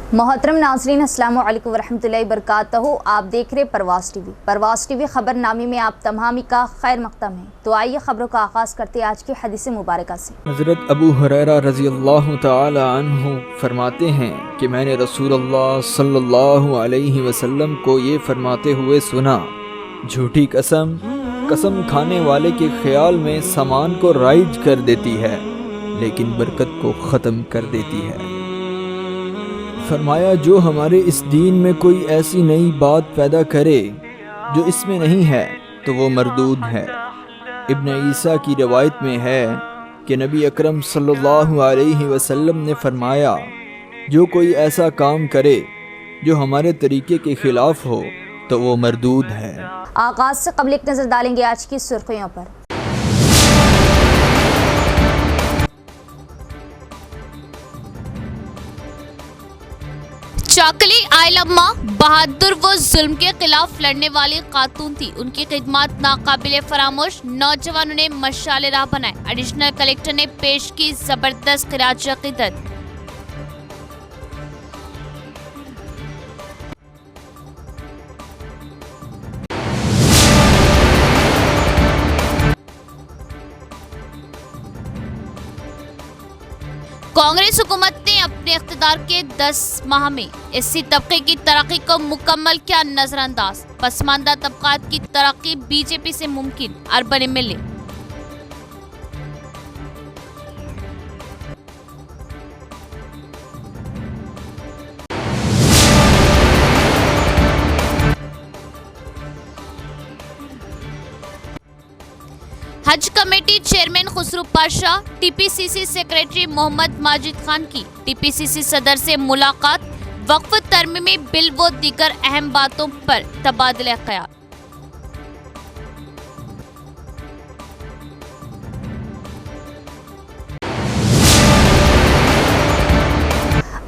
मोहतरम नाज़रीन, अस्सलाम वालेकुम वरहमतुल्लाहि वबरकातुहू। आप देख रहे परवाज़ टीवी खबरनामे में आप तमामी का खैर मक़दम है। तो आइए खबरों का आगाज़ करते हैं आज की हदीस मुबारक से। हज़रत अबू हुरैरा रज़ी अल्लाह तआला अन्हु फरमाते हैं कि मैंने रसूलुल्लाह सल्लल्लाहु अलैहि वसल्लम को ये फरमाते हुए सुना, झूठी कसम खाने वाले के ख्याल में सामान को राइज कर देती है लेकिन बरकत को ख़त्म कर देती है। फरमाया, जो हमारे इस दीन में कोई ऐसी नई बात पैदा करे जो इसमें नहीं है तो वो मरदूद है। इब्न ईसा की रवायत में है कि नबी अकरम सल्लल्लाहु अलैहि वसल्लम ने फरमाया, जो कोई ऐसा काम करे जो हमारे तरीके के ख़िलाफ़ हो तो वो मरदूद है। आगाज़ से कबल एक नज़र डालेंगे आज की सुर्खियों पर। चाकली आयलम्मा बहादुर व जुल्म के खिलाफ लड़ने वाली खातून थी। उनकी खिदमत नाकाबिले फरामोश। नौजवानों ने मशाले राह बनाए। एडिशनल कलेक्टर ने पेश की जबरदस्त खिराज अक़ीदत। कांग्रेस हुकूमत ने अपने इख्तिदार के 10 माह में एससी तबके की तरक्की को मुकम्मल किया नजरअंदाज। पसमानदा तबकात की तरक्की बीजेपी से मुमकिन, अर्बन एमएलए। हज committee chairman Khusro Pasha, TPCC secretary Mohammed Majid Khan की टीपीसीसी सदर से मुलाकात। वक्फ तरमीमी बिल व दीगर अहम बातों पर तबादला ख्याल।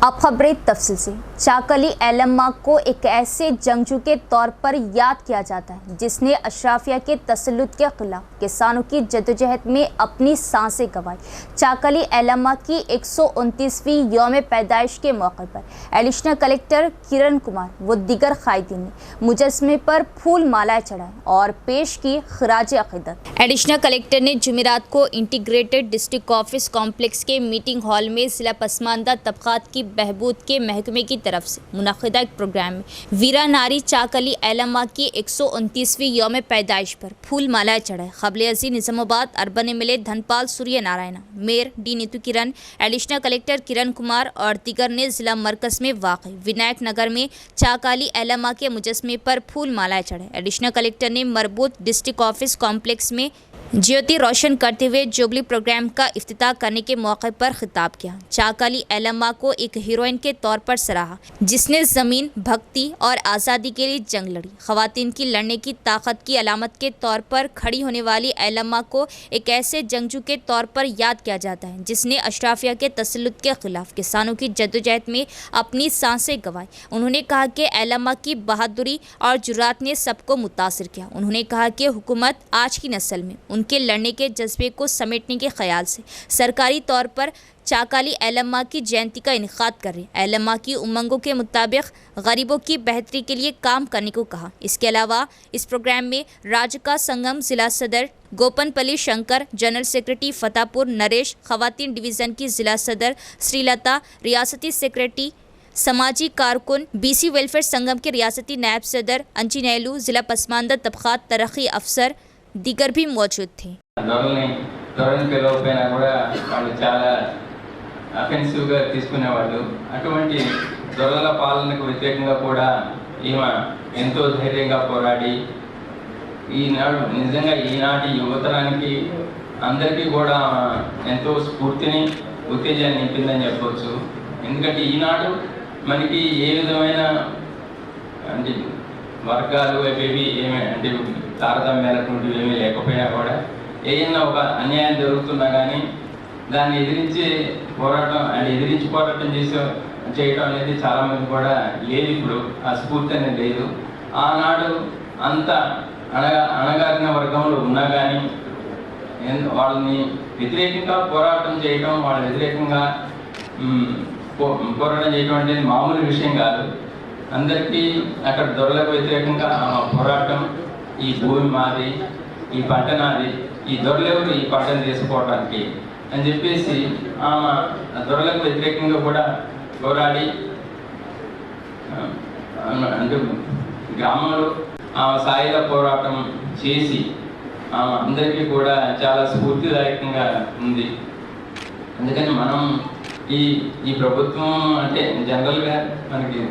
अब खबरें तफसील से। चाकली एलम्मा को एक ऐसे जंगजू के तौर पर याद किया जाता है जिसने अशराफिया के तसल्लुत के खिलाफ किसानों की जद्दोजहद में अपनी सांसें गंवाई। चाकली एलम्मा की 129वीं यौम पैदाइश के मौके पर एडिशनल कलेक्टर किरण कुमार व दीगर कायदीन ने मुजस्मे पर फूल मालाएं चढ़ाई और पेश की खिराज अक़ीदत। एडिशनल कलेक्टर ने जुमेरात को इंटीग्रेटेड डिस्ट्रिक्ट ऑफिस कॉम्प्लेक्स के मीटिंग हॉल में ज़िला पसमानदा तबकात की बहबूद के महकमे की तरफ से मुनक़िदा एक प्रोग्राम में वीरा नारी चाकली एलम्मा की 129वीं यौम पैदाइश पर फूल मालाएं चढ़ाए। क़ब्ले अज़ी Nizamabad urban MLA Dhanpal Surya Narayan, mayor D Neetu किरण, एडिशनल कलेक्टर किरण कुमार और दीगर ने ज़िला मरकज़ में वाक़ई विनायक नगर में चाकली एलम्मा के मुजस्मे पर फूल मालाएं चढ़ाए। एडिशनल कलेक्टर ने मरबूत डिस्ट्रिक्ट ऑफिस कॉम्प्लेक्स में ज्योति रोशन करते हुए जुबली प्रोग्राम का इफ्तिताह करने के मौके पर खिताब किया। चाकली एलम्मा को एक हीरोइन के तौर पर सराहा जिसने ज़मीन, भक्ति और आज़ादी के लिए जंग लड़ी। ख़वातीन की लड़ने की ताकत की अलामत के तौर पर खड़ी होने वाली एलम्मा को एक ऐसे जंगजू के तौर पर याद किया जाता है जिसने अशराफिया के तसल्लुत के खिलाफ किसानों की जद्दोजहद में अपनी सांसें गंवाई। उन्होंने कहा कि एलम्मा की बहादुरी और जुर्रात ने सबको मुतासिर किया। उन्होंने कहा कि हुकूमत आज की नस्ल में उनके लड़ने के जज्बे को समेटने के ख्याल से सरकारी तौर पर चाकली एलम्मा की जयंती का इनेकाद कर रहे। एलम्मा की उमंगों के मुताबिक गरीबों की बेहतरी के लिए काम करने को कहा। इसके अलावा इस प्रोग्राम में राजका संगम जिला सदर गोपनपल्ली शंकर, जनरल सेक्रेटरी फतेहपुर नरेश, खवातीन डिवीज़न की जिला सदर श्रीलता, रियासती सेक्रेटरी समाजी कारकुन, बीसी वेलफेयर संगम के रियासती नायब सदर अंचिनैलू, जिला पसमानदा तबकात तरक्की अफसर दीगर भी मौजूद थे। అఫెన్సివ్గా తీసుకునేవాళ్ళు. అటువంటి దొరల పాలనకు వ్యతిరేకంగా కూడా ఈమె ఎంతో ధైర్యంగా పోరాడి ఈనాటి యువతరానికి అందరికీ కూడా ఎంతో స్ఫూర్తిని, ఉత్తేజాన్ని నింపిందని చెప్పవచ్చు. ఎందుకంటే ఈనాడు మనకి ఏ విధమైన అంటే వర్గాలు అవి ఏమి అంటే తారతమ్యాలటువంటివి ఏమీ లేకపోయినా కూడా ఏదైనా ఒక అన్యాయం జరుగుతున్నా కానీ దాన్ని ఎదిరించి పోరాటం చేయటం అనేది చాలామంది కూడా లేదు. ఇప్పుడు ఆ స్ఫూర్తి అనేది లేదు. ఆనాడు అంత అణగారిన వర్గంలో ఉన్నా కానీ వాళ్ళని వ్యతిరేకంగా పోరాటం చేయటం, వాళ్ళ వ్యతిరేకంగా పోరాటం చేయడం అనేది మామూలు విషయం కాదు. అందరికీ అక్కడ దొరలకు వ్యతిరేకంగా పోరాటం, ఈ భూమి మాది, ఈ పంట నాది, ఈ దొరలెవరు ఈ పంటను తీసుకోవడానికి అని చెప్పేసి ఆమె దొరలకు వ్యతిరేకంగా కూడా పోరాడి అంటే గ్రామంలో సాయుధ పోరాటం చేసి అందరికీ కూడా చాలా స్ఫూర్తిదాయకంగా ఉంది. అందుకని మనం ఈ ప్రభుత్వం అంటే జనరల్గా మనకి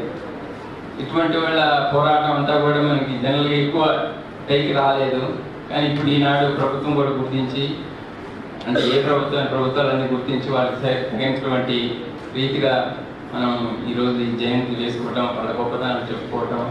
ఇటువంటి వాళ్ళ పోరాటం అంతా కూడా మనకి జనరల్గా ఎక్కువ పైకి రాలేదు. కానీ ఇప్పుడు ఈనాడు ప్రభుత్వం కూడా గుర్తించి, అంటే ఏ ప్రభుత్వాలన్నీ గుర్తించి వాళ్ళకి తగినటువంటి రీతిగా మనం ఈరోజు ఈ జయంతి చేసుకోవటం, వాళ్ళ గొప్పతనం చెప్పుకోవటం,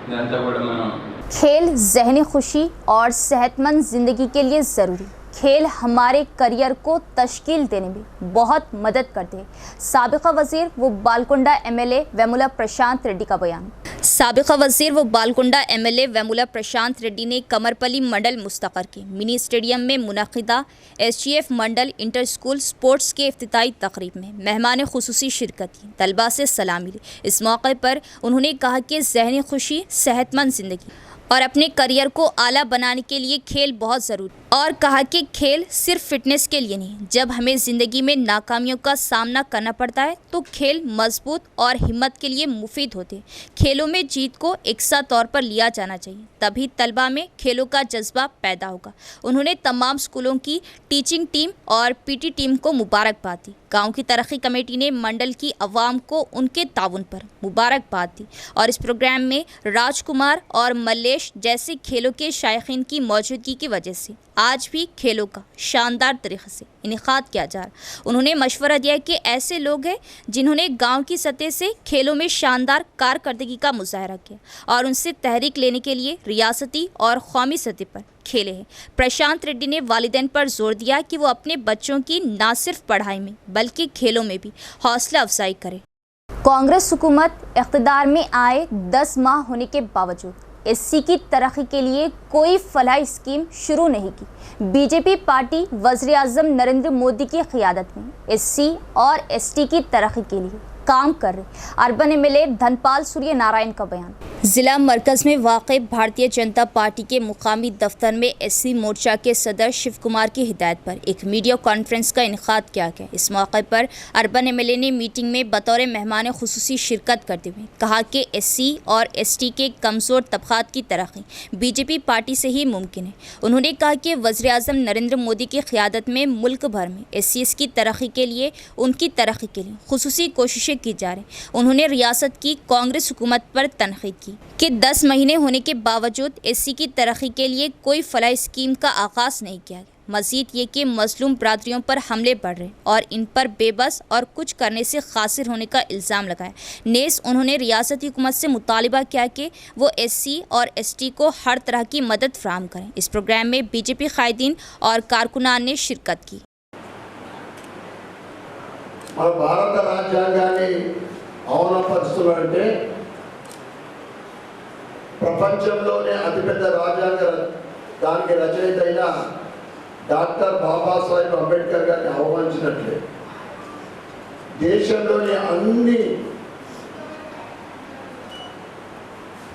ఇదంతా కూడా మనం खेल ज़हनी खुशी और सेहतमंद ज़िंदगी के लिए ज़रूरी। खेल हमारे करियर को तश्कील देने में बहुत मदद करते हैं। साबिका वज़ीर व बालकुंडा एमएलए वेमुला प्रशांत रेड्डी का बयान। साबिका वज़ीर व बालकुंडा एमएलए वेमुला प्रशांत रेड्डी ने कमरपल्ली मंडल मुस्तकर के मिनी स्टेडियम में मुनक़िदा एसजीएफ मंडल इंटर स्कूल स्पोर्ट्स के इफ्तिताई तकरीब में मेहमान खुसूसी शिरकत की, तलबा से सलामी ली। इस मौके पर उन्होंने कहा कि ज़हनी खुशी, सेहतमंद ज़िंदगी और अपने करियर को आला बनाने के लिए खेल बहुत ज़रूरी, और कहा कि खेल सिर्फ फिटनेस के लिए नहीं, जब हमें ज़िंदगी में नाकामियों का सामना करना पड़ता है तो खेल मजबूत और हिम्मत के लिए मुफीद होते हैं। खेलों में जीत को एकसा तौर पर लिया जाना चाहिए, तभी तलबा में खेलों का जज्बा पैदा होगा। उन्होंने तमाम स्कूलों की टीचिंग टीम और पीटी टीम को मुबारकबाद दी। गाँव की तरक्की कमेटी ने मंडल की अवाम को उनके ताउन पर मुबारकबाद दी और इस प्रोग्राम में राजकुमार और मल्लेश जैसे खेलों के शायकीन की मौजूदगी की वजह से आज भी खेलों का शानदार तरीके से इनेकाद किया जा रहा। उन्होंने मशवरा दिया कि ऐसे लोग हैं जिन्होंने गांव की सतह से खेलों में शानदार कारकर्दगी का मुजाहरा किया और उनसे तहरीक लेने के लिए रियासती और कौमी सतह पर खेले हैं। प्रशांत रेड्डी ने वालिदैन पर जोर दिया कि वो अपने बच्चों की न सिर्फ पढ़ाई में बल्कि खेलों में भी हौसला अफजाई करें। कांग्रेस हुकूमत इक़्तिदार में आए 10 माह होने के बावजूद एससी की तरक्की के लिए कोई फलाही स्कीम शुरू नहीं की। बीजेपी पार्टी वज़ीर आज़म नरेंद्र मोदी की क़ियादत में एससी और एसटी की तरक्की के लिए काम कर रहे अर्बन एमएलए धनपाल सूर्य नारायण का बयान। ज़िला मरकज़ में वाक़े भारतीय जनता पार्टी के मुकामी दफ्तर में एससी मोर्चा के सदर शिव कुमार की हिदायत पर एक मीडिया कॉन्फ्रेंस का इनेकाद किया गया। इस मौके पर अर्बन एमएलए ने मीटिंग में बतौर मेहमान खुसूसी शिरकत करते हुए कहा कि एससी और एसटी के कमज़ोर तबक़ात की तरक्की बीजेपी पार्टी से ही मुमकिन है। उन्होंने कहा कि वज़ीर आज़म नरेंद्र मोदी की क़ियादत में मुल्क भर में एससीएस की तरक्की के लिए, उनकी तरक्की के लिए खुसूसी कोशिशें की जा रही। उन्होंने रियासत की कांग्रेस हुकूमत पर तनक़ीद की कि 10 महीने होने के बावजूद एससी की तरक्की के लिए कोई फलाही स्कीम का आगाज़ नहीं किया गया। मज़ीद ये कि मज़लूम बरादरियों पर हमले बढ़ रहे और इन पर बेबस और कुछ करने से क़ासिर होने का इल्ज़ाम लगाया। नेज़ उन्होंने रियासती हुकूमत से मुतालिबा किया कि वो एससी और एसटी को हर तरह की मदद फराहम करें। इस प्रोग्राम में बीजेपी कायदीन और कारकुनान ने शिरकत की। మన భారత రాజ్యాంగాన్ని అవమానపరుస్తున్నారంటే ప్రపంచంలోనే అతిపెద్ద రాజ్యాంగ దానికి రచయిత అయిన డాక్టర్ బాబాసాహెబ్ అంబేద్కర్ గారిని అవమానించినట్లే, దేశంలోని అన్ని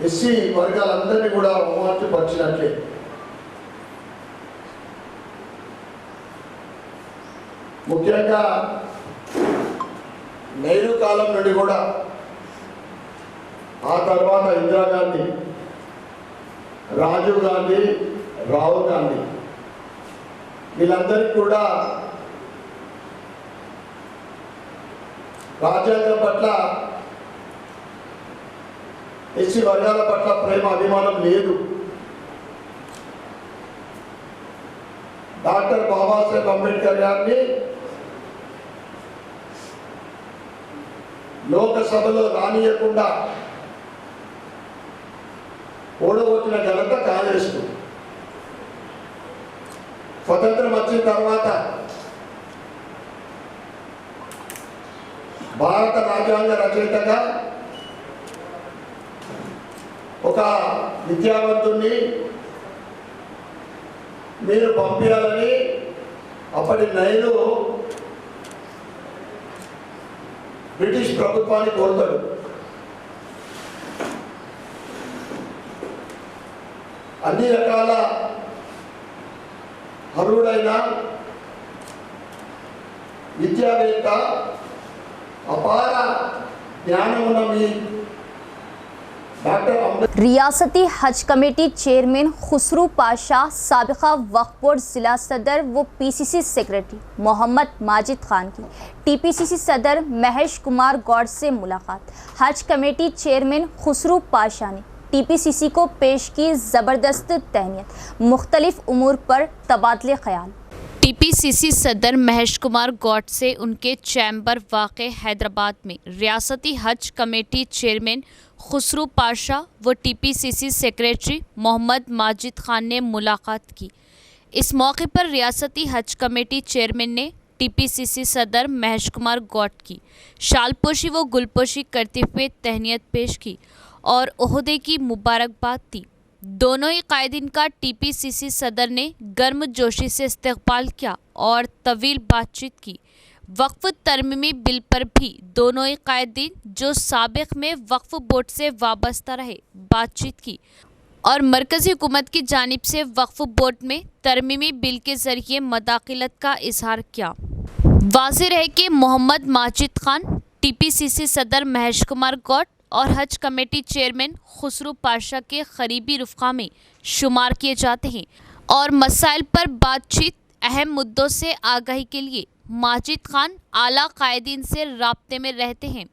ఎస్సీ వర్గాలందరినీ కూడా అవమానపరిచినట్లే. ముఖ్యంగా నెహ్రూ కాలం నుండి కూడా, ఆ తర్వాత ఇందిరాగాంధీ, రాజీవ్ గాంధీ, రాహుల్ గాంధీ, వీళ్ళందరికీ కూడా రాజ్యాంగం పట్ల, ఎస్సీ వర్గాల పట్ల ప్రేమ అభిమానం లేదు. డాక్టర్ బాబాసాహెబ్ అంబేద్కర్ గారిని లోకసభలో రానియకుండా ఓడగొట్టిన ఘనత కాంగ్రెస్కు. స్వతంత్రం వచ్చిన తర్వాత భారత రాజ్యాంగ రచయితగా ఒక విద్యావంతుణ్ణి మీరు పంపించాలని అప్పటి నెహ్రూ బ్రిటిష్ ప్రభుత్వాన్ని కోరుతాడు. అన్ని రకాల అర్హుడైన విద్యావేత్త, అపార జ్ఞానం ఉన్న మీ డాక్టర్ అంబేద్కర్ रियासती हज कमेटी चेयरमैन खुसरू पाशा, साबिका वक्फ बोर्ड जिला सदर व पीसीसी सेक्रेटरी मोहम्मद माजिद खान की टीपीसीसी सदर महेश कुमार गौड़ से मुलाकात। हज कमेटी चेयरमैन खुसरू पाशा ने टीपीसीसी को पेश की ज़बरदस्त तहनीत, मुख्तलिफ उमूर पर तबादले ख्याल। टीपीसीसी सदर महेश कुमार गौड़ से उनके चैम्बर वाक़ हैदराबाद में रियासती हज कमेटी चेयरमैन खुसरू पाशा व टीपीसीसी सेक्रेटरी मोहम्मद माजिद खान ने मुलाकात की। इस मौके पर रियासती हज कमेटी चेयरमैन ने टीपीसीसी सदर महेश कुमार गौड़ की शालपोशी व गुलपोशी करते हुए तहनीत पेश की और ओहदे की मुबारकबाद दी। दोनों ही कायदीन का टीपीसीसी सदर ने गर्मजोशी से इस्तकबाल किया और तवील बातचीत की। वक्फ तरमीमी बिल पर भी दोनों ही कायदीन जो साबिक में वक्फ बोर्ड से वाबस्ता रहे बातचीत की और मरकज़ी हुकूमत की जानिब से वक्फ बोर्ड में तरमीमी बिल के ज़रिए मदाखलत का इजहार किया। वाज़ेह रहे कि मोहम्मद माजिद खान, टीपीसीसी सदर महेश कुमार गौड़ और हज कमेटी चेयरमैन खुसरू पाशा के करीबी रुफ़क़ा में शुमार किए जाते हैं और मसाइल पर बातचीत, अहम मुद्दों से आगाही के लिए माजिद खान आला कायदीन से राब्ते में रहते हैं।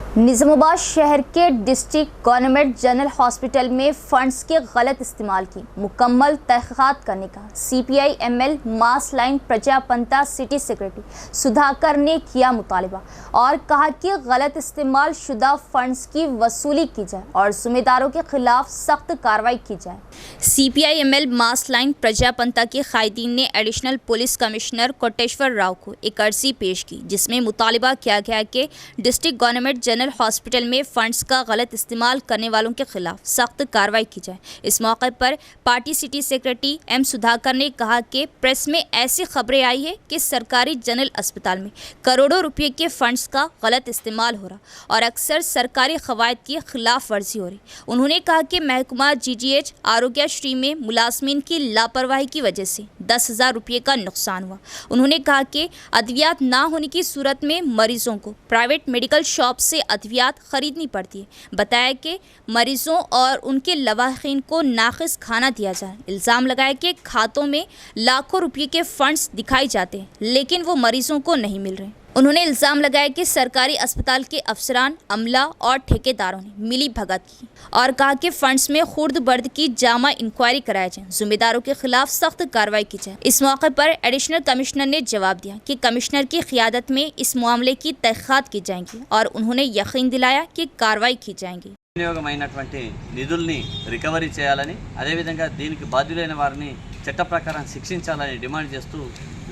निज़ामाबाद शहर के डिस्ट्रिक्ट गवर्नमेंट जनरल हॉस्पिटल में फंड्स के गलत इस्तेमाल की मुकम्मल तहक़ीक़ात करने का CPI ML mass line प्रजापंता city secretary Sudhakar ने किया मुतालबा और कहा कि गलत इस्तेमाल शुदा फंड्स की वसूली की जाए और ज़िम्मेदारों के खिलाफ सख्त कार्रवाई की जाए। CPI ML मास लाइन प्रजापंता के कायदीन ने additional police commissioner Koteshwar Rao को एक अर्जी पेश की, जिसमें मुतालबा किया गया कि डिस्ट्रिक्ट गवर्नमेंट जनरल हॉस्पिटल में फंड्स का गलत इस्तेमाल करने वालों के खिलाफ सख्त कार्रवाई की जाए। इस मौके पर party city secretary M Sudhakar ने कहा कि प्रेस में ऐसी खबरें आई है कि सरकारी जनरल अस्पताल में करोड़ों रुपए के फंड्स का गलत इस्तेमाल हो रहा और अक्सर सरकारी क़वायद की खिलाफ वर्जी हो रही। उन्होंने कहा कि महकमा GGH आरोग्यश्री में मुलाजमीन की लापरवाही की वजह से 10,000 रुपये का नुकसान हुआ। उन्होंने कहा कि अद्वियात ना होने की सूरत में मरीजों को प्राइवेट मेडिकल शॉप से अद्वियात खरीदनी पड़ती है। बताया कि मरीजों और उनके लवाहिकीन को नाक़िस खाना दिया जाए। इल्ज़ाम लगाया कि खातों में लाखों रुपये के फंड्स दिखाई जाते हैं लेकिन वो मरीजों को नहीं मिल रहे। उन्होंने इल्ज़ाम लगाया कि सरकारी अस्पताल के अफसरान, अमला और ठेकेदारों ने मिली भगत की और कहा कि फंड्स में खुर्द बर्द की जामा इंक्वायरी कराई जाए, ज़िम्मेदारों के खिलाफ सख्त कार्रवाई की जाए। इस मौके पर एडिशनल कमिश्नर ने जवाब दिया कि कमिश्नर की क़ियादत में इस मामले की तहक़ीक़ात की जाएंगी और उन्होंने यकीन दिलाया कि कार्रवाई की जाएंगी। వినియోగమైనటువంటి నిధుల్ని రికవరీ చేయాలని, అదేవిధంగా దీనికి బాధ్యులైన వారిని చట్ట ప్రకారం శిక్షించాలని డిమాండ్ చేస్తూ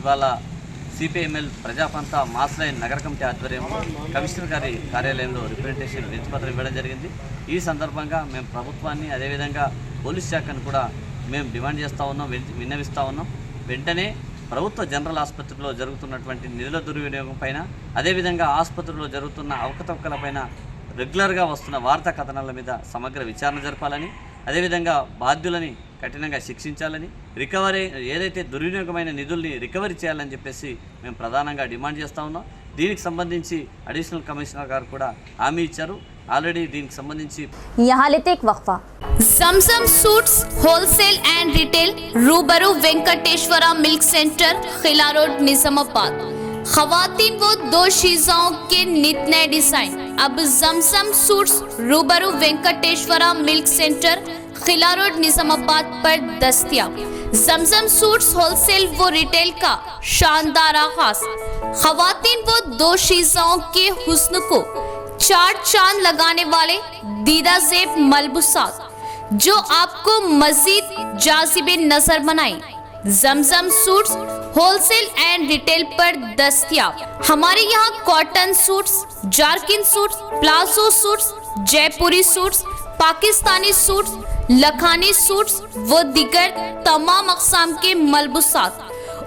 ఇవాళ CPML ప్రజాపంతా మాస్ లైన్ నగర కమిటీ ఆధ్వర్యంలో కమిషనర్ గారి కార్యాలయంలో రిప్రజెంటేషన్ వినతిపత్రం ఇవ్వడం జరిగింది। ఈ సందర్భంగా మేము ప్రభుత్వాన్ని అదేవిధంగా పోలీస్ శాఖను కూడా మేము డిమాండ్ చేస్తూ ఉన్నాం, విన్నవిస్తూ ఉన్నాం। వెంటనే ప్రభుత్వ జనరల్ ఆసుపత్రిలో జరుగుతున్నటువంటి నిధుల దుర్వినియోగం పైన, అదేవిధంగా ఆసుపత్రిలో జరుగుతున్న అవకతవకలపైన రెగ్యులర్గా వస్తున్న వార్తా కథనాల మీద సమగ్ర విచారణ జరపాలని, అదేవిధంగా బాధ్యులని కఠినంగా శిక్షించాలని, రికవరీ ఏదైతే దుర్వినియోగమైన నిధుల్ని రికవరీ చేయాలని చెప్పేసి మేము ప్రధానంగా డిమాండ్ చేస్తూ ఉన్నాం। దీనికి సంబంధించి అడిషనల్ కమిషనర్ గారు కూడా హామీ ఇచ్చారు। ఆల్రెడీ దీనికి సంబంధించి यहाँ लेते एक वक्फा। जमजम सूट्स होलसेल एंड रिटेल रूबरू Venkateshwara milk centre Khila road Nizamabad. खवातीन वो दो चीजों के नित नए डिजाइन अब जमजम सूट्स रूबरू Venkateshwara milk centre Khila road Nizamabad पर दस्तयाब। जमजम सूट्स होलसेल व रिटेल का शानदार आगाज। खवातीन वो दो चीजों के हुस्न को चार चांद लगाने वाले दीदा ज़ेब मलबूसात जो आपको मजीद जाज़िबे नजर बनाए। Zamzam suits wholesale and retail पर दस्तयाब। हमारे यहाँ कॉटन सूट्स, जारकिन suits, palazzo suits, Jaipuri suits, Pakistani suits, Lakhani suits व दीगर तमाम अक़साम के मलबूसात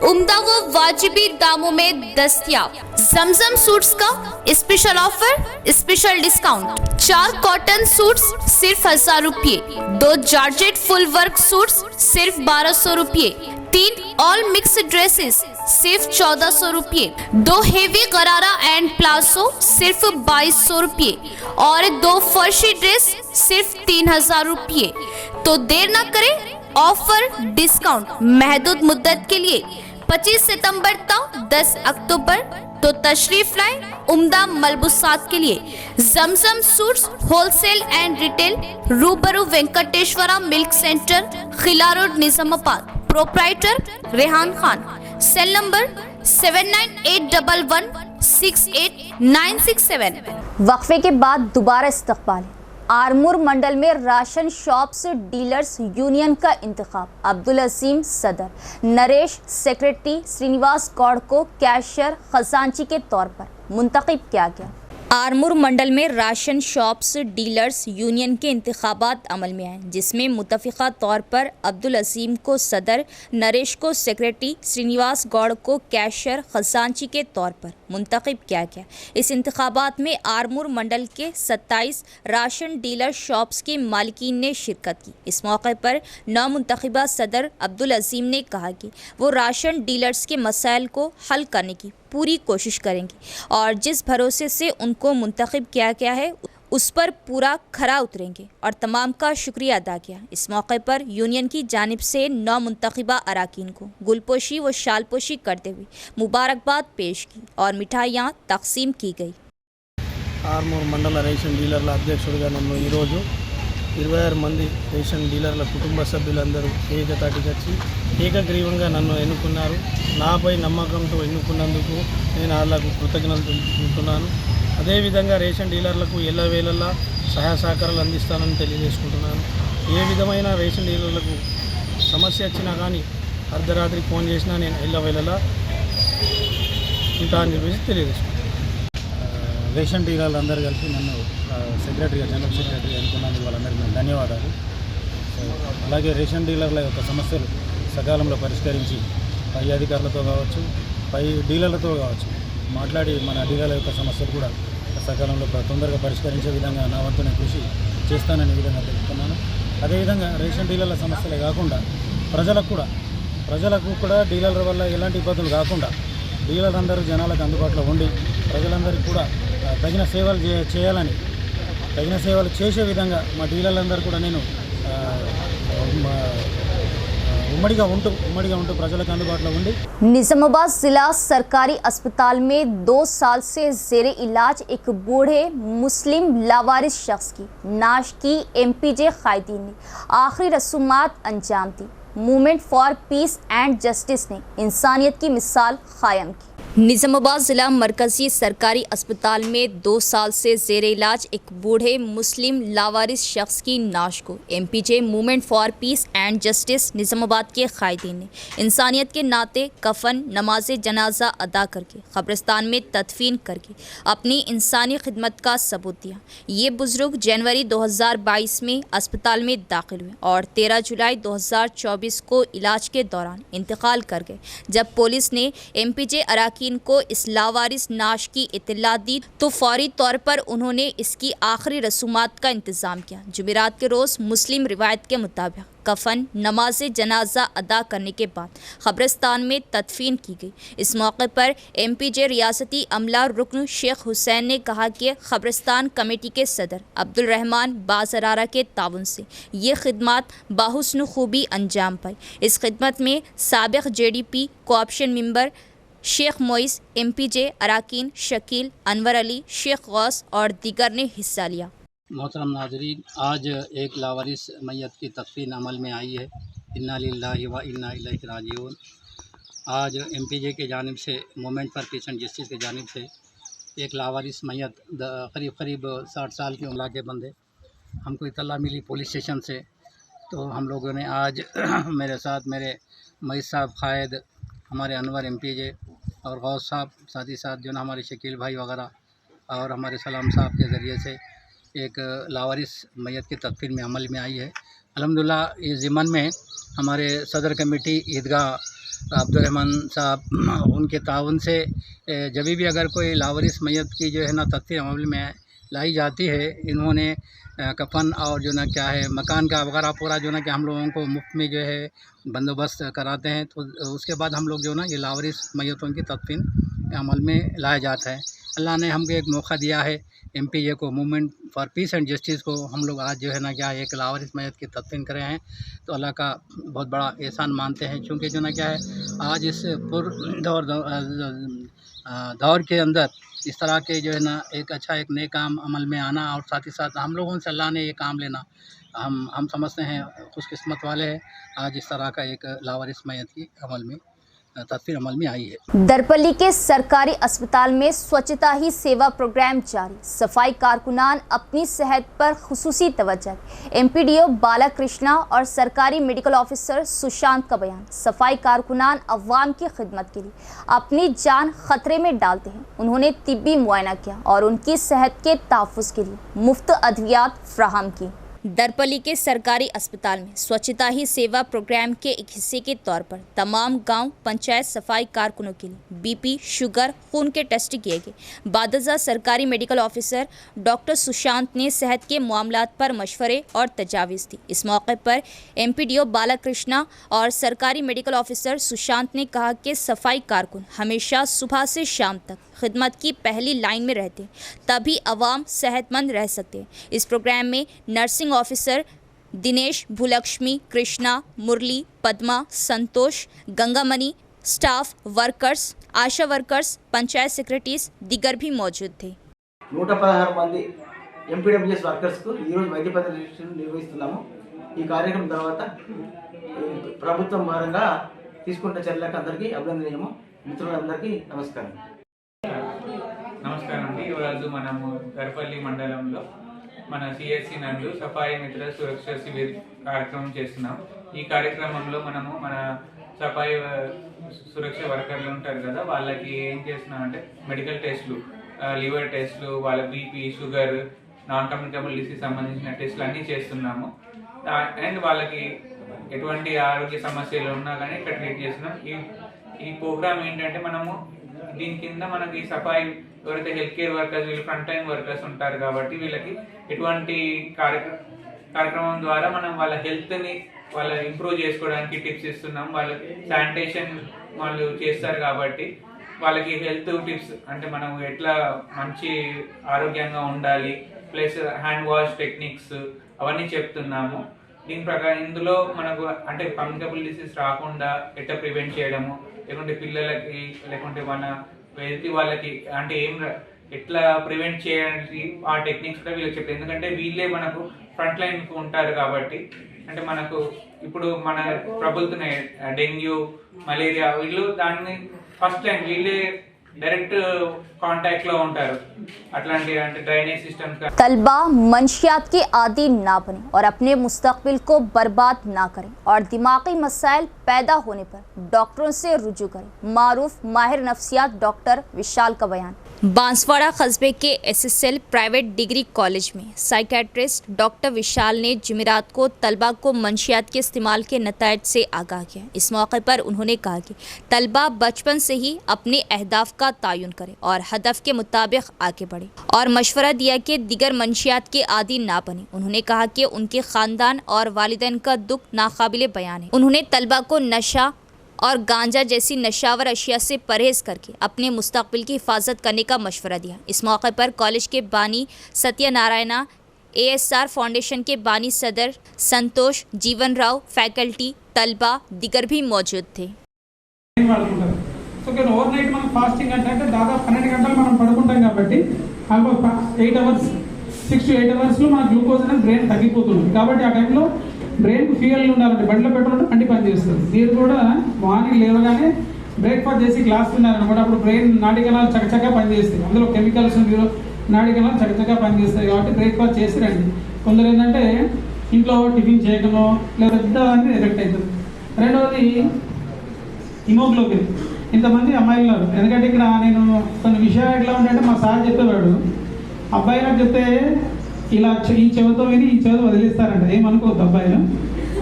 उम्दा व वाजिबी दामों में दस्तयाब। जमजम सूट्स का special offer, special discount. 4 cotton suits सिर्फ 1000 रुपये, 2 जॉर्जेट फुल वर्क सूट्स सिर्फ 1200 रुपये, 3 ऑल मिक्स ड्रेसेस सिर्फ 1400 रुपये, 2 हेवी गरारा एंड प्लाजो सिर्फ 2200 रुपये और 2 फर्शी ड्रेस सिर्फ 3000 रुपये। तो देर न करें, ऑफर डिस्काउंट महदूद मुद्दत के लिए 25 सितंबर तक 10 अक्टूबर। तो तशरीफ लाए उम्दा मलबूसात के लिए। Zamzam suits wholesale and retail, रूबरू Venkateshwara milk centre, Khila road, Nizamabad. Proprietor Rehan Khan. Cell number 7981168967। वक्फे के बाद दोबारा इस्तकबाल। आरमूर मंडल में राशन शॉप्स डीलर्स यूनियन का इंतखाब। अब्दुल अजीम सदर, नरेश सेक्रेटरी, श्रीनिवास गौड़ को कैशियर खजांची के तौर पर मुंतखब किया गया। आरमूर मंडल में राशन शॉप्स डीलर्स यूनियन के इंतखाबात अमल में आए, जिसमें मुतफ़िक़ा तौर पर अब्दुल अजीम को सदर, नरेश को सेक्रेटरी, श्रीनिवास गौड़ को कैशियर खजांची के तौर पर मुंतखब किया गया। इस इंतखाबात में आरमूर मंडल के 27 राशन डीलर शॉप्स के मालिकीन ने शिरकत की। इस मौके पर नौमुंतखबा सदर अब्दुल अजीम ने कहा कि वो राशन डीलर्स के मसाइल को हल करने की पूरी कोशिश करेंगे और जिस भरोसे से उनको मुंतखब किया गया है उस पर पूरा खरा उतरेंगे और तमाम का शुक्रिया अदा किया। इस मौके पर यूनियन की जानिब से नौमुंतखबा अराकीन को गुलपोशी व शालपोशी करते हुए मुबारकबाद पेश की और मिठाइयाँ तकसीम की गई। ఆర్మూర్ మండల రేషన్ డీలర్ల అధ్యక్షుడిగా నన్ను ఈరోజు 26 మంది రేషన్ డీలర్ల కుటుంబ సభ్యులందరూ ఏకతాటికి వచ్చి ఏకగ్రీవంగా నన్ను ఎన్నుకున్నారు. నాపై నమ్మకంతో ఎన్నుకున్నందుకు నేను వాళ్ళకు కృతజ్ఞతలు తెలుపుకుంటున్నాను. అదేవిధంగా రేషన్ డీలర్లకు ఎల్లవేళలా సహాయ సహకారాలు అందిస్తానని తెలియజేసుకుంటున్నాను. ఏ విధమైన రేషన్ డీలర్లకు సమస్య వచ్చినా కానీ అర్ధరాత్రి ఫోన్ చేసినా నేను ఎల్లవేళలా ఉంటా అని చెప్పేసి తెలియజేసుకుంటున్నాను. రేషన్ డీలర్లు అందరూ కలిసి నన్ను సెక్రటరీగా, జనరల్ సెక్రటరీ అనుకున్నందుకు వాళ్ళందరికీ నేను ధన్యవాదాలు. అలాగే రేషన్ డీలర్ల యొక్క సమస్యలు సకాలంలో పరిష్కరించి పై అధికారులతో కావచ్చు, పై డీలర్లతో కావచ్చు మాట్లాడి మన డీలర్ల యొక్క సమస్యలు కూడా సకాలంలో తొందరగా పరిష్కరించే విధంగా నా వంతున కృషి చేస్తానని విధంగా తెలుపుతున్నాను. అదేవిధంగా రేషన్ డీలర్ల సమస్యలే కాకుండా ప్రజలకు కూడా డీలర్ల వల్ల ఎలాంటి ఇబ్బందులు కాకుండా డీలర్ అందరూ జనాలకు అందుబాటులో ఉండి ప్రజలందరికీ కూడా తగిన సేవలు చేయాలని, తగిన సేవలు చేసే విధంగా మా డీలర్లందరూ కూడా నేను उम्मड़िगा उंटू प्रजలకు అందుబాటులో ఉండి। निजामाबाद जिला सरकारी अस्पताल में 2 साल से जेरे इलाज एक बूढ़े मुस्लिम लावारिस शख्स की नाश की MPJ कायदीन ने आखिरी रसूमात अंजाम दी। Movement for peace and justice ने इंसानियत की मिसाल कायम की। निजामाबाद ज़िला मरकज़ी सरकारी अस्पताल में 2 साल से ज़ेरे इलाज एक बूढ़े मुस्लिम लावारिस शख्स की नाश को MPJ movement for peace and justice Nizamabad के कायदीन ने इंसानियत के नाते कफन, नमाज जनाजा अदा करके कब्रिस्तान में तदफीन करके अपनी इंसानी खिदमत का सबूत दिया। ये बुज़ुर्ग जनवरी 2022 में अस्पताल में दाखिल हुए और 13 जुलाई 2024 को इलाज के दौरान इंतकाल कर गए। जब पुलिस ने MPJ अराकीन को इस लावारिस नाश की इत्तला दी तो फौरी तौर पर उन्होंने इसकी आखिरी रसूमात का इंतज़ाम किया। जुमेरात के रोज़ मुस्लिम रिवायत के मुताबिक कफन, नमाज जनाजा अदा करने के बाद कब्रिस्तान में तदफीन की गई। इस मौके पर MPJ रियासती अमला रुकन शेख हुसैन ने कहा कि कब्रिस्तान कमेटी के सदर अब्दुल रहमान बाज़रारा के ताउन से ये खिदमत बाहुस्न खूबी अंजाम पाई। इस खिदमत में साबिक़ JDP co-option member Sheikh Moiz, MPJ अराकीन शकील, अनवर अली, शेख गौस और दीगर ने हिस्सा लिया। मोहतरम नाजरीन, आज एक लावारिस मैयत की तदफीन अमल में आई है। इन्ना लिल्लाहि व इन्ना इलैहि राजिऊन। आज MPJ के जानिब से, movement for peace and justice के जानिब से एक लावारिस मैयत करीब 60 साल की उम्र के बंदे, हमको इत्तला मिली पुलिस स्टेशन से। तो हम लोगों ने आज मेरे साथ मेरे मोइस साहब कायद, हमारे अनवर MPJ और गौस साहब, साथ ही साथ जो ना हमारे शकील भाई वगैरह और हमारे सलाम साहब के ज़रिए से एक लावारिस मैयत की तदफीन में अमल में आई है। अल्हम्दुलिल्लाह इस ज़िम्मन में हमारे सदर कमेटी ईदगाह अब्दुर्रहमान साहब, उनके ताउन से जब भी अगर कोई लावारिस मैयत की जो है ना तदफीन अमल में लाई जाती है, इन्होंने कफन और जो ना क्या है मकान का वगैरह पूरा जो ना कि हम लोगों को मुफ्त में जो है बंदोबस्त कराते हैं। तो उसके बाद हम लोग जो ना ये लावारिस मैयतों की तदफीन अमल में लाया जाता है। अल्लाह ने हमको एक मौका दिया है, MPJ को, movement for peace and justice को, हम लोग आज जो है ना क्या एक लावारिस मैयत की तदफीन करे हैं, तो अल्लाह का बहुत बड़ा एहसान मानते हैं। चूँकि जो ना क्या है आज इस दौर के अंदर इस तरह के जो है ना एक अच्छा एक नए काम अमल में आना और साथ ही साथ हम लोगों से अल्लाह ने ये काम लेना, हम समझते हैं खुशकिस्मत वाले हैं। आज इस तरह का एक लावारिस मैयत की अमल में तदफीन अमल में आई है। दरपल्ली के सरकारी अस्पताल में स्वच्छता ही सेवा प्रोग्राम जारी, सफाई कारकुनान अपनी सेहत पर खुसूसी तवज्जो। MPDO बालाकृष्णा और सरकारी मेडिकल ऑफिसर सुशांत का बयान, सफाई कारकुनान अवाम की खिदमत के लिए अपनी जान खतरे में डालते हैं। उन्होंने तिब्बी मुआयना किया और उनकी सेहत के तहफ़्फ़ुज़ के लिए मुफ्त अद्वियात फ्राहम की। दरपल्ली के सरकारी अस्पताल में स्वच्छता ही सेवा प्रोग्राम के एक हिस्से के तौर पर तमाम गांव पंचायत सफाई कारकुनों के लिए BP, शुगर, खून के टेस्ट किए गए। बादजा सरकारी मेडिकल ऑफिसर डॉक्टर सुशांत ने सेहत के मामलात पर मशवरे और तजावीज़ दी। इस मौके पर MPDO बालाकृष्णा और सरकारी मेडिकल ऑफिसर सुशांत ने कहा कि सफाई कारकुन हमेशा सुबह से शाम तक खिदमत की पहली लाइन में रहते हैं, तभी अवाम सेहतमंद रह सकते हैं। इस प्रोग्राम में नर्सिंग ऑफिसर दिनेश, भूलक्ष्मी, कृष्णा, मुरली, पद्मा, संतोष, गंगामणि, स्टाफ वर्कर्स, आशा वर्कर्स, पंचायत सेक्रेटरीज दीगर भी मौजूद थे। 116 మంది MPWS వర్కర్స్కు ఈరోజు వైద్య పరీక్షలు నిర్వహిస్తున్నాము। ఈ కార్యక్రమం తర్వాత ప్రభుత్వం పరంగా తీసుకున్న చర్యలకు అందరికీ అభినందనీయము। మిత్రులందరికీ నమస్కారం। నమస్కారం అండి। ఈరోజు మనము దర్పల్లి మండలంలో మన CSC నందు సఫాయి మిత్ర సురక్ష శిబిర్ కార్యక్రమం చేస్తున్నాం। ఈ కార్యక్రమంలో మనము మన సఫాయి సురక్ష వర్కర్లు ఉంటారు కదా, వాళ్ళకి ఏం చేస్తున్నాం అంటే మెడికల్ టెస్టులు, లివర్ టెస్టులు, వాళ్ళ BP, sugar, non communicable disease సంబంధించిన టెస్టులు అన్నీ చేస్తున్నాము। అండ్ వాళ్ళకి ఎటువంటి ఆరోగ్య సమస్యలు ఉన్నా కానీ ఇక్కడ ట్రీట్ చేస్తున్నాం। ఈ ప్రోగ్రామ్ ఏంటంటే మనము దీని కింద మనకి సఫాయి ఎవరైతే హెల్త్ కేర్ వర్కర్స్, వీళ్ళు ఫ్రంట్ లైన్ వర్కర్స్ ఉంటారు కాబట్టి వీళ్ళకి ఎటువంటి కార్యక్రమం ద్వారా మనం వాళ్ళ హెల్త్ని వాళ్ళ ఇంప్రూవ్ చేసుకోవడానికి టిప్స్ ఇస్తున్నాం। వాళ్ళు శానిటేషన్ వాళ్ళు చేస్తారు కాబట్టి వాళ్ళకి హెల్త్ టిప్స్ అంటే మనం ఎట్లా మంచి ఆరోగ్యంగా ఉండాలి, ప్లస్ హ్యాండ్ వాష్ టెక్నిక్స్ అవన్నీ చెప్తున్నాము। దీని ప్రకారం ఇందులో మనకు అంటే కమ్యూనికబుల్ డిసీజ్ రాకుండా ఎట్లా ప్రివెంట్ చేయడము, లేకుంటే పిల్లలకి లేకుంటే మన ఎదుటి వాళ్ళకి అంటే ఎట్లా ప్రివెంట్ చేయడానికి ఆ టెక్నిక్స్ కూడా వీళ్ళకి చెప్తారు। ఎందుకంటే వీళ్ళే మనకు ఫ్రంట్ లైన్కి ఉంటారు కాబట్టి, అంటే మనకు ఇప్పుడు మన ప్రబలుతున్నాయి డెంగ్యూ, మలేరియా, వీళ్ళు దాన్ని ఫస్ట్ లైన్ వీళ్ళే डायरेक्ट कांटेक्ट लो ఉంటారు। అట్లాంటి అంటే డ్రైనేజ్ సిస్టమ్స్ का तलबा मंशियात के आदी ना बने और अपने मुस्तकबिल को बर्बाद ना करें और दिमागी मसाइल पैदा होने पर डॉक्टरों से रुजू करें। मारूफ माहिर नफ्सियात डॉक्टर विशाल का बयान। बांसवाड़ा कस्बे के SSL प्राइवेट डिग्री कॉलेज में साइकेट्रिस्ट डॉक्टर विशाल ने जुमेरात को तलबा को मंशियात के इस्तेमाल के नतायज से आगाह किया। इस मौके पर उन्होंने कहा कि तलबा बचपन से ही अपने अहदाफ का तयन करें और हदफ के मुताबिक आगे बढ़े और मशवरा दिया कि दिगर मंशियात के आदी ना बने। उन्होंने कहा कि उनके ख़ानदान और वालिदैन का दुख नाकाबिले बयान है। उन्होंने तलबा को नशा और गांजा जैसी नशावर अशिया से परहेज करके अपने मुस्तकबिल की हिफाजत करने का मशवरा दिया। इस मौके पर कॉलेज के बानी सत्यनारायणा, ASR फाउंडेशन के बानी सदर संतोष, जीवन राव, फैकल्टी, तलबा दीगर भी मौजूद थे। ఓవర్ నైట్ మనం ఫాస్టింగ్ అంటే దాదాపు 12 గంటలు మనం పడుకుంటాం కాబట్టి 8 అవర్స్ 6 to 8 అవర్స్లో మన గ్లూకోజ్ అనేది బ్రెయిన్ తగ్గిపోతుంది కాబట్టి ఆ టైంలో బ్రెయిన్కు ఫ్యూయల్ ఉండాలంటే బండిలో పెట్రోల్ బండి పనిచేస్తుంది। మీరు కూడా మార్నింగ్ లేవగానే బ్రేక్ఫాస్ట్ చేసి క్లాస్ ఉన్నారనమాట, అప్పుడు బ్రెయిన్ నాడికణాలు చక్కచక్కగా పనిచేస్తాయి, అందులో కెమికల్స్ నాడికణాలు చక్కచక్కగా పనిచేస్తాయి కాబట్టి బ్రేక్ఫాస్ట్ చేసి రండి। కొందరు ఏంటంటే ఇంట్లో టిఫిన్ చేయడమో లేదా పెద్ద ఎఫెక్ట్ అవుతుంది। రెండవది హిమోగ్లోబిన్, ఇంతమంది అమ్మాయిలు ఉన్నారు, ఎందుకంటే ఇక్కడ నేను కొన్ని విషయాలు ఎట్లా ఉంటాయంటే మా సార్ చెప్పేవాడు, అబ్బాయిలకు చెప్తే ఇలా ఈ చెవితో విని ఈ చెవితో వదిలేస్తారంట, ఏమనుకోవద్దు అబ్బాయిలు,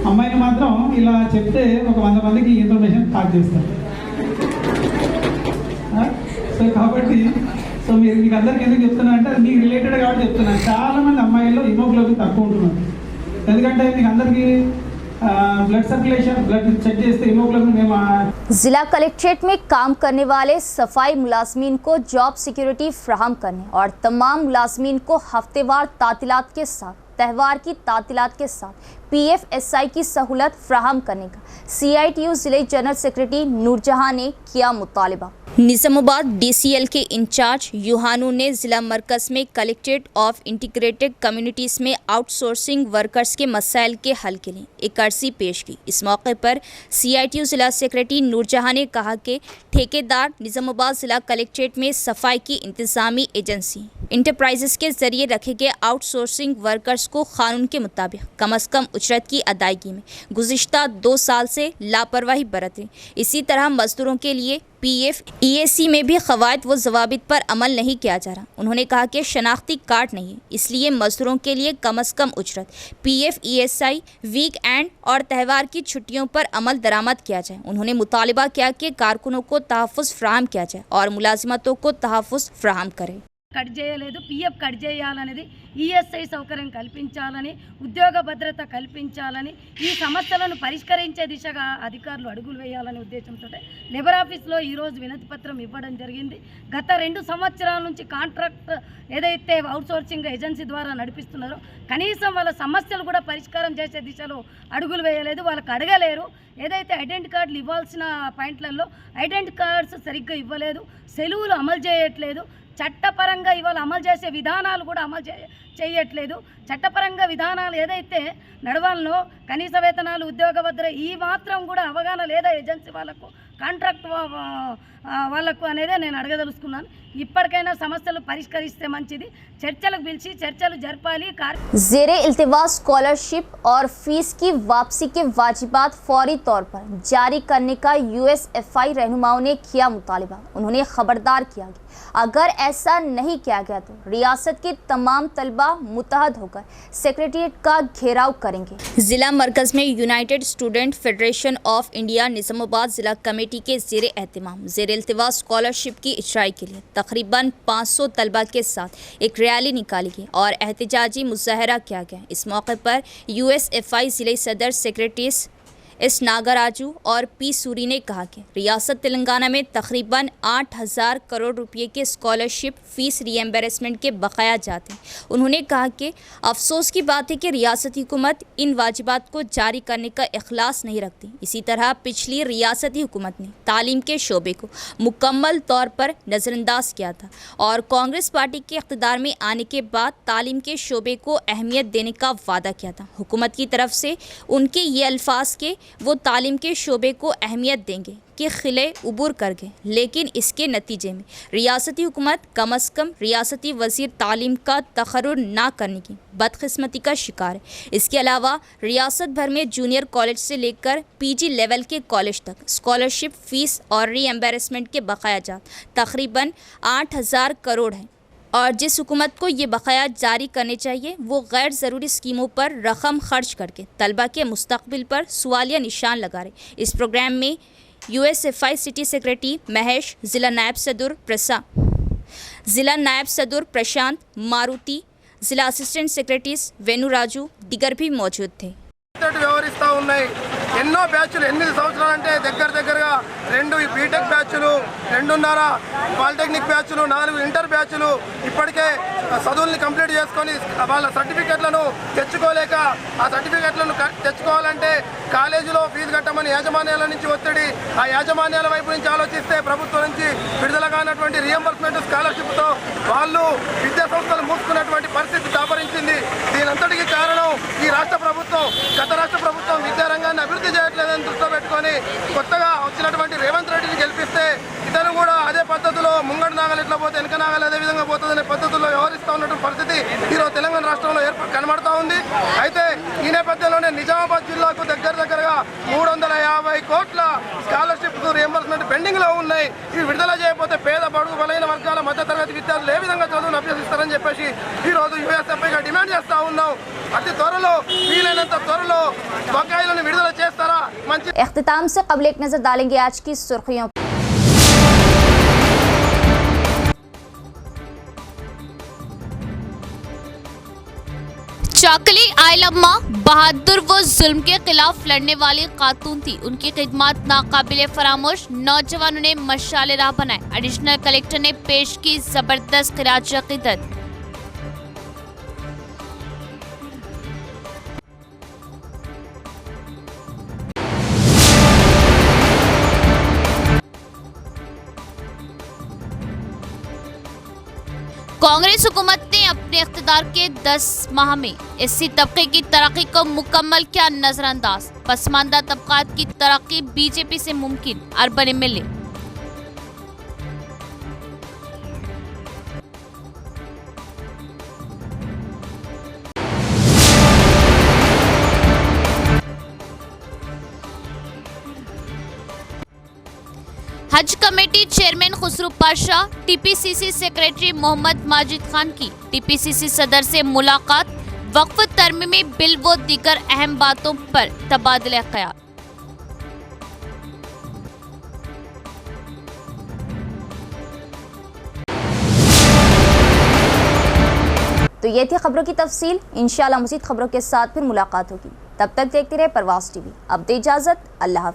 అమ్మాయిలు మాత్రం ఇలా చెప్తే ఒక 100 మందికి ఇన్ఫర్మేషన్ పాస్ చేస్తారు. సో కాబట్టి మీకు అందరికి ఎందుకు చెప్తున్నా అంటే మీకు రిలేటెడ్ కాబట్టి చెప్తున్నాను. చాలామంది అమ్మాయిల్లో హిమోగ్లోబిన్ తక్కువ ఉంటున్నారు. ఎందుకంటే మీకు అందరికీ ब्लड सर्कुलेशन ब्लड चेक చేస్తే हीमोग्लोबिन में जिला कलेक्ट्रेट में काम करने वाले सफाई मुलाजमीन को जॉब सिक्योरिटी फ्राहम करने और तमाम मुलाजमीन को हफ्तेवार तातीलात के साथ त्यौहार की तातीलात के साथ PFSI की सहूलत फ्राहम करने का CITU जिले जनरल सेक्रेटरी नूरजहां ने किया मुतालबा। निज़ामाबाद DCL के इंचार्ज यूहानू ने ज़िला मरकज़ में कलेक्ट्रेट ऑफ इंटीग्रेटेड कम्युनिटीज़ में आउटसोर्सिंग वर्कर्स के मसाइल के हल के लिए एक अर्जी पेश की। इस मौके पर CITU ज़िला सेक्रेटरी नूरजहां ने कहा कि ठेकेदार निज़ामाबाद ज़िला कलेक्ट्रेट में सफाई की इंतज़ामी एजेंसी इंटरप्राइजेस के ज़रिए रखे गए आउटसोर्सिंग वर्कर्स को कानून के मुताबिक कम अज़ कम उजरत की अदायगी में गुज़िश्ता 2 साल से लापरवाही बरत रही। इसी तरह मजदूरों के लिए PF EAC में भी क़वायद व ज़वाबित पर अमल नहीं किया जा रहा। उन्होंने कहा कि शनाख्ती कार्ड नहीं है, इसलिए मजदूरों के लिए कम अज़ कम उजरत PF ESI वीक एंड और त्यौहार की छुट्टियों पर अमल दरामद किया जाए। उन्होंने मुतालबा किया कि कारकुनों को तहफ़्फ़ुज़ फ़राहम किया जाए और मुलाजिमतों को तहफ़्फ़ुज़ फ़राहम करे। కట్ చేయలేదు, PF కట్ చేయాలనేది, ESI సౌకర్యం కల్పించాలని, ఉద్యోగ భద్రత కల్పించాలని, ఈ సమస్యలను పరిష్కరించే దిశగా అధికారులు అడుగులు వేయాలనే ఉద్దేశంతో లేబర్ ఆఫీస్లో ఈరోజు వినతి పత్రం ఇవ్వడం జరిగింది. గత 2 సంవత్సరాల నుంచి కాంట్రాక్ట్ ఏదైతే అవుట్సోర్సింగ్ ఏజెన్సీ ద్వారా నడిపిస్తున్నారో కనీసం వాళ్ళ సమస్యలు కూడా పరిష్కారం చేసే దిశలో అడుగులు వేయలేదు, వాళ్ళకి అడగలేరు. ఏదైతే ఐడెంటిటీ కార్డులు ఇవ్వాల్సిన పాయింట్లలో ఐడెంటిటీ కార్డ్స్ సరిగ్గా ఇవ్వలేదు, సెలవులు అమలు చేయట్లేదు, చట్టపరంగా ఇవాళ అమలు చేసే విధానాలు కూడా అమలు చేయట్లేదు. చట్టపరంగా విధానాలు ఏదైతే నడవాలనో కనీస వేతనాలు, ఉద్యోగ భద్రత ఈ మాత్రం కూడా అవగాహన లేదా ఏజెన్సీ వాళ్ళకు, కాంట్రాక్ట్ వాళ్ళకు అనేదే నేను అడగదలుచుకున్నాను. ఇప్పటికైనా సమస్యలు పరిష్కరిస్తే మంచిది, చర్చలకు పిలిచి చర్చలు జరపాలి. ज़ेरे इल्तिवा स्कॉलरशिप और फीस की वापसी के वाजिबात फौरी तौर पर जारी करने का USFI रहनुमाओं ने किया मुतालबा। उन्होंने खबरदार किया कि अगर ऐसा नहीं किया गया तो रियासत के तमाम तलबा मुतहद होकर सेक्रेटेरिएट का घेराव करेंगे। ज़िला मरकज़ में United student federation of India Nizamabad ज़िला कमेटी के ज़ेरे एहतिमाम ज़ेरे इल्तिवा स्कॉलरशिप की इजराई के लिए तकरीबन 500 तलबा के साथ एक रैली निकाली गई और एहतजाजी मुजाहरा किया गया। इस मौके पर USFI ज़िले सदर सेक्रेटरी एस नागराजू और P सूरी ने कहा कि रियासत तेलंगाना में तकरीबन 8,000 करोड़ रुपए के स्कॉलरशिप फ़ीस रीएम्बर्समेंट के बकाया जाते हैं। उन्होंने कहा कि अफसोस की बात है कि रियासती हुकूमत इन वाजिबात को जारी करने का इखलास नहीं रखती। इसी तरह पिछली रियासती हुकूमत ने तालीम के शोबे को मुकम्मल तौर पर नज़रअंदाज किया था और कांग्रेस पार्टी के इक़्तिदार में आने के बाद तालीम के शोबे को अहमियत देने का वादा किया था। हुकूमत की तरफ से उनके ये अल्फाज के वो तालीम के शोबे को अहमियत देंगे कि खिले उबूर कर गए, लेकिन इसके नतीजे में रियासती हुकूमत कम अज़ कम रियासती वज़ीर तालीम का तक़र्रुर ना करने की बदकिस्मती का शिकार है। इसके अलावा रियासत भर में जूनियर कॉलेज से लेकर PG लेवल के कॉलेज तक स्कॉलरशिप फ़ीस और रीएम्बर्समेंट के बकाया जात तकरीबन 8,000 करोड़ हैं और जिस हुकूमत को ये बकाया जारी करने चाहिए वो गैर ज़रूरी स्कीमों पर रकम खर्च करके तलबा के मुस्तकबिल पर सवालिया निशान लगा रहे। इस प्रोग्राम में USFI सिटी सेक्रेटरी महेश, ज़िला नायब सदर प्रशांत मारुति, ज़िला असिस्टेंट सेक्रेटरीज वेनु राजू दिगर भी मौजूद थे। వ్యవహరిస్తూ ఉన్నాయి. ఎన్నో బ్యాచ్లు 8 సంవత్సరాలు అంటే దగ్గరగా 2 బీటెక్ బ్యాచ్లు, 2.5 పాలిటెక్నిక్ బ్యాచ్లు, 4 ఇంటర్ బ్యాచ్లు ఇప్పటికే చదువుల్ని కంప్లీట్ చేసుకొని వాళ్ళ సర్టిఫికెట్లను తెచ్చుకోలేక, ఆ సర్టిఫికెట్లను తెచ్చుకోవాలంటే కాలేజీలో ఫీజు కట్టమని యాజమాన్యాల నుంచి ఒత్తిడి, ఆ యాజమాన్యాల వైపు నుంచి ఆలోచిస్తే ప్రభుత్వం నుంచి విడుదల కానటువంటి రీఎంబర్స్మెంట్ స్కాలర్షిప్తో వాళ్ళు విద్యా సంస్థలు మూసుకున్నటువంటి పరిస్థితి దాపరించింది. దీనంతటికీ కారణం ఈ రాష్ట్ర ప్రభుత్వం, గత రాష్ట్ర ప్రభుత్వం విద్యారంగాన్ని అభివృద్ధి చేయట్లేదని దృష్టిలో పెట్టుకొని కొత్తగా వచ్చినటువంటి రేవంత్ రెడ్డిని గెలిపిస్తే ఇతను కూడా అదే పద్ధతి పద్ధతిలో ముంగడు నాగలు ఎట్లా పోతే వెనక నాగలు అదే విధంగా పోతుందనే పద్ధతుల్లో వ్యవహరిస్తూ ఉన్నటువంటి పరిస్థితి ఈరోజు తెలంగాణ రాష్ట్రంలో కనబడతా ఉంది. అయితే ఈ నేపథ్యంలోనే నిజామాబాద్ జిల్లాకు దగ్గరగా 350 కోట్ల స్కాలర్షిప్ రియంబర్స్మెంట్ పెండింగ్ లో ఉన్నాయి. ఇవి విడుదల చేయకపోతే పేద బడుగు బలైన వర్గాల మధ్యతరగతి విద్యార్థులు ఏ విధంగా చదువును అభ్యసిస్తారని చెప్పేసి ఈరోజు యూఎస్ఎఫ్ఐగా డిమాండ్ చేస్తూ ఉన్నాం. అతి త్వరలో వీలైనంత త్వరలో బకాయిలను విడుదల చేస్తారా? మంచి इख्तिताम से कबल एक नजर डालेंगे आज की सुर्खियों. चाकली आयलम्मा बहादुर वो जुल्म के खिलाफ लड़ने वाली खातून थी. उनकी खिदमत नाकाबिले फरामोश. नौजवानों ने मशाले राह बनाए. एडिशनल कलेक्टर ने पेश की जबरदस्त खिराज अकीदत. कांग्रेस हुकूमत ने अपने इख्तिदार के 10 माह में एससी तबके की तरक्की को मुकम्मल किया नजरअंदाज. पसमानदा तबकात की तरक्की बीजेपी से मुमकिन. Urban MLA. हज committee chairman Khusro Pasha, TPCC secretary Mohammed Majid Khan की टीपीसीसी सदर से मुलाकात. वक्फ तरमीमी बिल व दीगर अहम बातों पर तबादला ख्याल. तो ये थी खबरों की तफसील. इंशाल्लाह मज़ीद खबरों के साथ फिर मुलाकात होगी. तब तक देखते रहे परवाज़ टीवी. अब दे इजाज़त. अल्लाह हाफ़िज़.